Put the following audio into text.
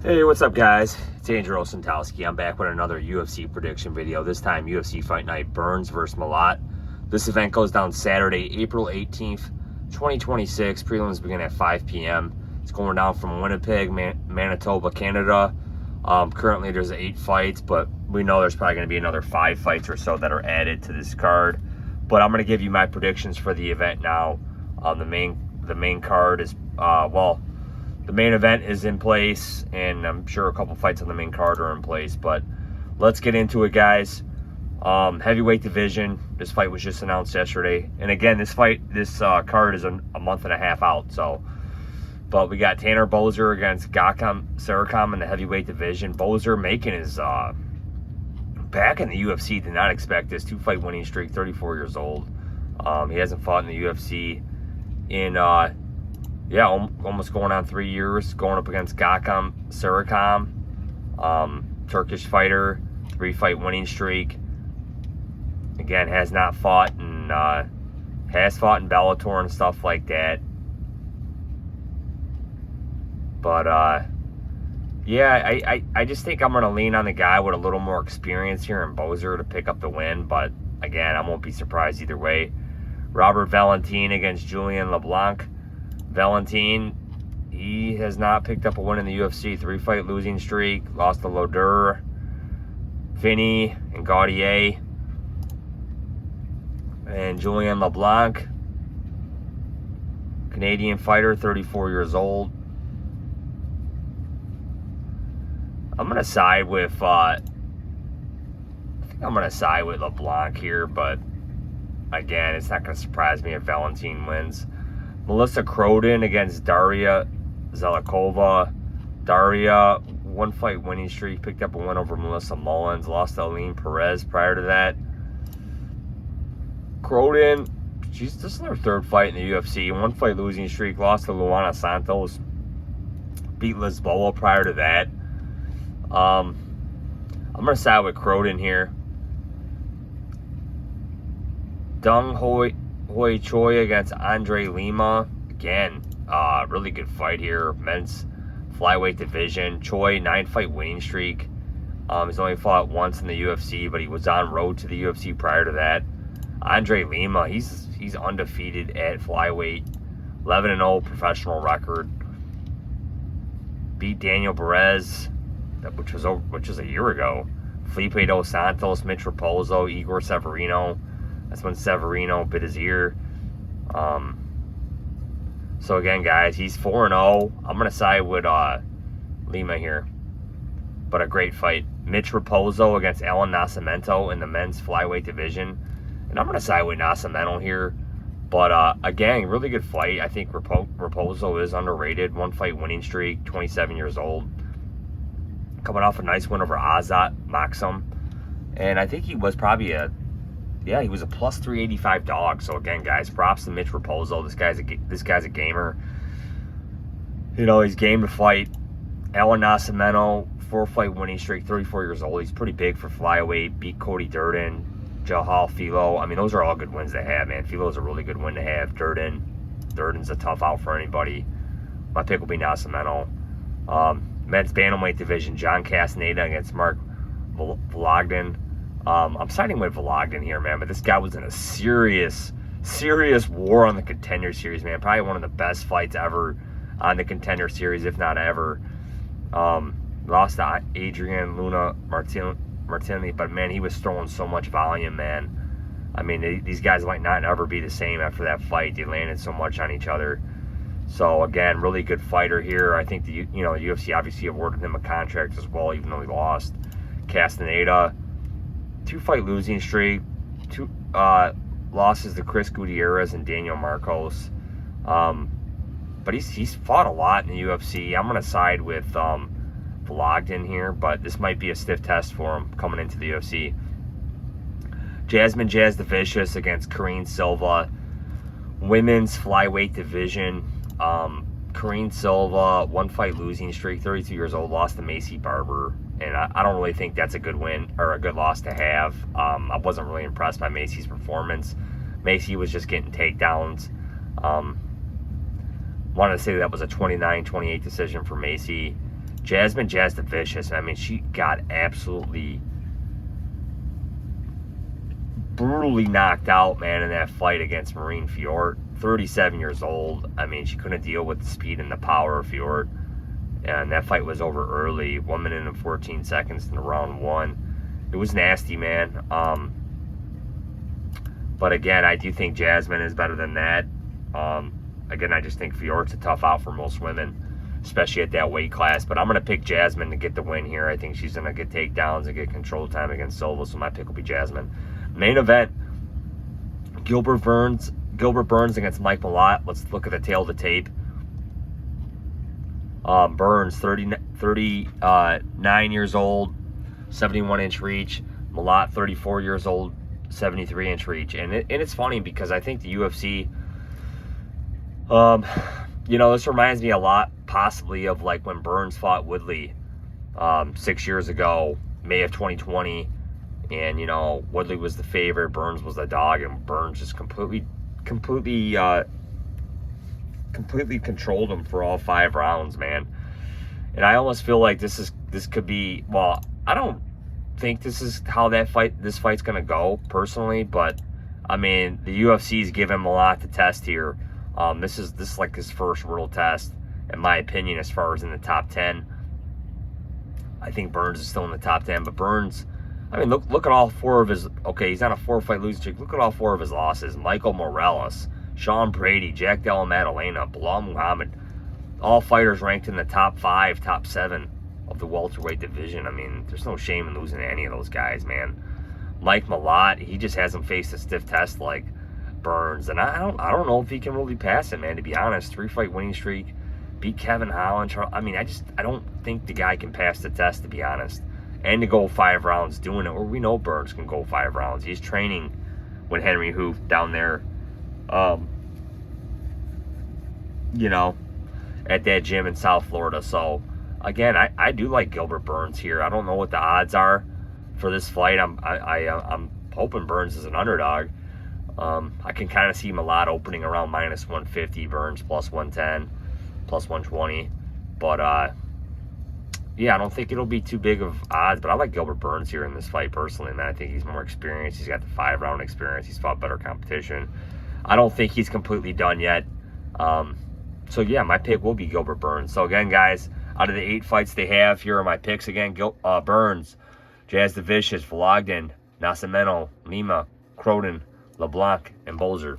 Hey, what's up, guys? It's Andrew Osentowski. I'm back with another UFC prediction video. This time, UFC Fight Night Burns versus Malott. This event goes down Saturday, April 18th, 2026. Prelims begin at 5 p.m. It's going down from Winnipeg, Manitoba, Canada. Currently, there's 8 fights, but we know there's probably going to be another 5 fights or so that are added to this card. But I'm going to give you my predictions for the event now. The main card is, the main event is in place, and I'm sure a couple fights on the main card are in place, but let's get into it, guys. Heavyweight division. This fight was just announced yesterday. And again, this card is a month and a half out, so. But we got Tanner Boser against Gakam Sarikam in the heavyweight division. Boser making his back in the UFC. Did not expect this 2-fight winning streak, 34 years old. He hasn't fought in the UFC in almost going on 3 years, going up against Gakam Sarikam, Turkish fighter, 3-fight winning streak. Again, has fought in Bellator and stuff like that. But I just think I'm going to lean on the guy with a little more experience here in Boser to pick up the win. But again, I won't be surprised either way. Robert Valentin against Julian LeBlanc. Valentin, he has not picked up a win in the UFC. 3-fight losing streak. Lost to Loder, Finney, and Gaudier. And Julian LeBlanc, Canadian fighter, 34 years old. I'm going to side with, I think I'm going to side with LeBlanc here, but again, it's not going to surprise me if Valentin wins. Melissa Croden against Daria Zelikova. Daria, 1-fight winning streak, picked up a win over Melissa Mullins, lost to Aline Perez prior to that. Croden, this is her 3rd fight in the UFC. 1-fight losing streak, lost to Luana Santos, beat Lisboa prior to that. I'm going to side with Croden here. Dong Hoi Choi against Andre Lima. Again, really good fight here. Men's flyweight division. Choi, 9-fight winning streak. He's only fought once in the UFC, but he was on road to the UFC prior to that. Andre Lima, he's undefeated at flyweight. 11-0 professional record. Beat Daniel Perez, which was a year ago. Felipe dos Santos, Mitch Raposo, Igor Severino. That's when Severino bit his ear. So again, guys, he's 4-0. I'm going to side with Lima here. But a great fight. Mitch Raposo against Alan Nascimento in the men's flyweight division. And I'm going to side with Nascimento here. But again, really good fight. I think Raposo is underrated. 1-fight winning streak, 27 years old. Coming off a nice win over Azat Maxim. And I think he was probably he was a plus 385 dog. So again, guys, props to Mitch Raposo. This guy's a gamer. You know, he's game to fight. Alan Nascimento, 4-fight winning streak, 34 years old. He's pretty big for flyweight. Beat Cody Durden, Jahal Filo. I mean, those are all good wins to have, man. Filo's a really good win to have. Durden's a tough out for anybody. My pick will be Nascimento. Men's bantamweight division, John Castaneda against Mark Vologden. I'm siding with Vologden here, man, but this guy was in a serious war on the Contender Series, man. Probably one of the best fights ever on the Contender Series, if not ever. Lost to Adrian Luna Martini, but man, he was throwing so much volume, man. I mean, these guys might not ever be the same after that fight. They landed so much on each other. So again, really good fighter here. I think the UFC obviously awarded him a contract as well, even though he lost. Castaneda, 2-fight losing streak, 2 losses to Chris Gutierrez and Daniel Marcos. But he's fought a lot in the UFC. I'm going to side with Vologden here, but this might be a stiff test for him coming into the UFC. Jasmine Jazz the Vicious against Karine Silva. Women's flyweight division. Karine Silva, 1-fight losing streak, 32 years old, lost to Macy Barber. And I don't really think that's a good win or a good loss to have. I wasn't really impressed by Macy's performance. Macy was just getting takedowns. Wanted to say that was a 29-28 decision for Macy. Jasmine Jazz the Vicious. I mean, she got absolutely brutally knocked out, man, in that fight against Marine Fiort. 37 years old. I mean, she couldn't deal with the speed and the power of Fiort. And that fight was over early. 1 minute and 14 seconds in round 1. It was nasty, man. But again, I do think Jasmine is better than that. Again, I just think Fiort's a tough out for most women, especially at that weight class. But I'm going to pick Jasmine to get the win here. I think she's going to get takedowns and get control time against Silva, so my pick will be Jasmine. Main event, Gilbert Burns against Mike Malott. Let's look at the tail of the tape. Burns, 39 years old, 71-inch reach. Malott, 34 years old, 73-inch reach. And it's funny because I think the UFC, you know, this reminds me a lot possibly of like when Burns fought Woodley 6 years ago, May of 2020. And, you know, Woodley was the favorite, Burns was the dog, and Burns just completely controlled him for all 5 rounds, man. And I almost feel like this could be, well, I don't think this is how this fight's gonna go personally, but I mean, the UFC's given him a lot to test here. This is like his first real test, in my opinion, as far as in the top 10. I think Burns is still in the top 10, but Burns, I mean, look at all 4 of his, okay, he's on a 4-fight losing streak. Look at all 4 of his losses. Michael Morales, Sean Brady, Jack Della Maddalena, Bilal Muhammad, all fighters ranked in the top 5, top 7 of the welterweight division. I mean, there's no shame in losing to any of those guys, man. Mike Malott, he just hasn't faced a stiff test like Burns, and I don't know if he can really pass it, man, to be honest. 3-fight winning streak, beat Kevin Holland. I mean, I don't think the guy can pass the test, to be honest. And to go 5 rounds doing it, or we know Burns can go 5 rounds. He's training with Henry Hoof down there, you know, at that gym in South Florida. So, again, I do like Gilbert Burns here. I don't know what the odds are for this fight. I'm hoping Burns is an underdog. I can kind of see Malott opening around -150, Burns +110, +120. But, yeah, I don't think it'll be too big of odds, but I like Gilbert Burns here in this fight personally, man. I think he's more experienced. He's got the 5-round experience. He's fought better competition. I don't think he's completely done yet. So, yeah, my pick will be Gilbert Burns. So, again, guys, out of the 8 fights they have, here are my picks again. Burns, Jazz the Vicious, Vologden, Nascimento, Lima, Croden, LeBlanc, and Bolzer.